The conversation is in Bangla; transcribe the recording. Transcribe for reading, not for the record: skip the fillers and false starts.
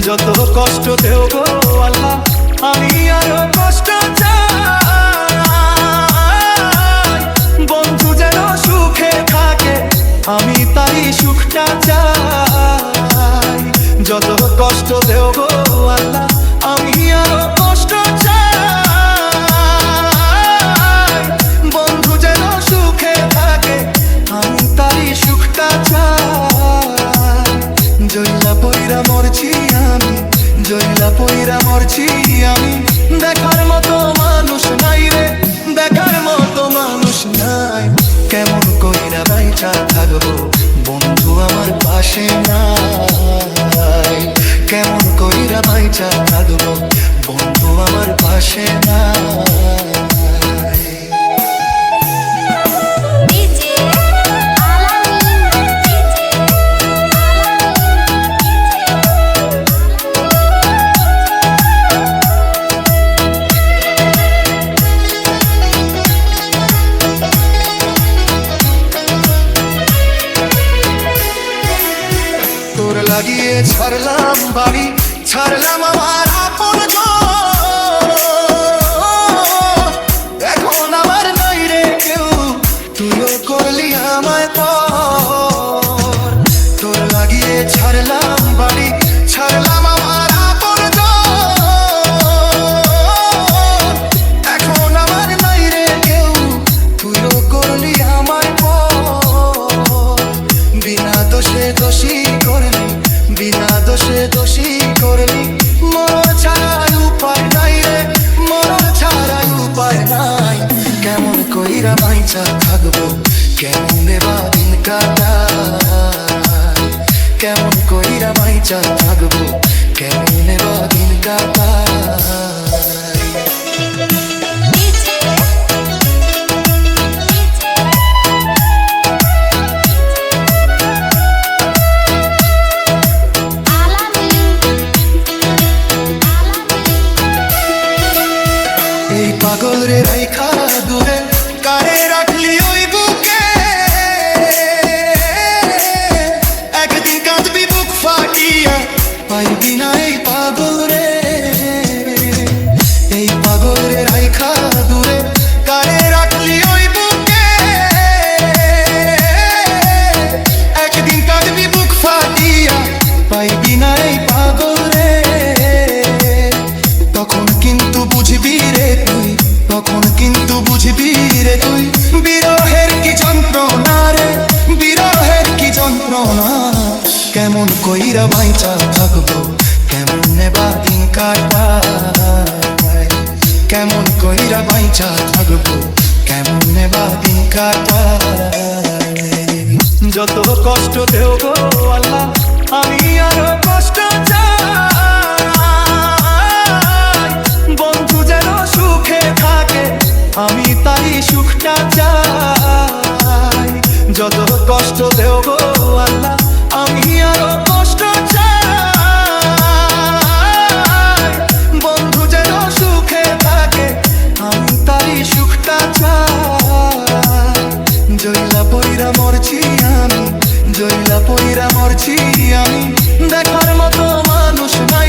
যত কষ্ট দেও গো আল্লাহ, আমি আরো কষ্ট চাই। বন্ধু যেন সুখে থাকে, আমি তারই সুখটা চাই। যত কষ্ট দেও গো আল্লাহ, আমি আরো কষ্ট চাই। বন্ধু যেন সুখে থাকে, আমি তারই সুখটা চাই। জইলা পইরা মরছি আমি, জইলা পইরা মরছি আমি। দেখার মতো মানুষ নাই রে, দেখার মতো মানুষ নাই। কেমন কইরা বাইচা থাকবো বন্ধু আমার পাশে নাই। কেমন কইরা বাইচা থাকবো বন্ধু আমার পাশে নাই। তোর লাগিয়ে ছাড়লাম বাড়ি, ছাড়লাম আমার আপন ঘর। এখন আমার নাই রে কেউ, তুইও করলি আমায় পর। তোর লাগিয়ে ছাড়লাম বাড়ি, ছাড়লাম আমার আপন ঘর। এখন আমার নাই রে কেউ, তুইও করলি আমায় পর। বিনা দোষে দোষী করলি, বিনা দোষে দোষী করলি। মরণ ছাড়াই উপায় নাই রে, মরণ ছাড়াই উপায় নাই। কেমন কইরা বাইচা থাকবো, কেমনে বা দিন কাটাই। কেমন কইরা বাইচা থাকবো, কেমনে বা দিন কাটাই। এই পাগল রে রাইখা দূরে, কারে রাখলি ওই বুকে। একদিন কাঁদবি বুক ফাটিয়া, পাইবি না এই পাগল রে। এই পাগল রে রাইখা দূরে, কারে রাখলি ওই বুকে। একদিন কাঁদবি বুক ফাটিয়া, পাইবি না এই পাগল রে। তখন কিন্তু বুঝবি রে তুই, তখন কিন্তু বুঝবি রে তুই। বিরহের কি যন্ত্রণা রে, বিরহের কি যন্ত্রণা। কেমন কইরা বাইচা থাকবো, কেমনে বা দিন কাটাই। কেমন কইরা বাইচা থাকবো, কেমনে বা দিন কাটাই। যত কষ্ট দেও গো আল্লাহ, আমি আরো কষ্ট চাই। বন্ধু যেন সুখে থাকে, আমি তারই সুখটা চাই। যত কষ্ট দেও গো আল্লাহ, আমি আরো কষ্ট চাই। বন্ধু যেন সুখে থাকে, আমি তারই সুখটা চাই। জইলা পইরা মরছি আমি, জইলা পইরা মরছি আমি। দেখার মতো মানুষ নাই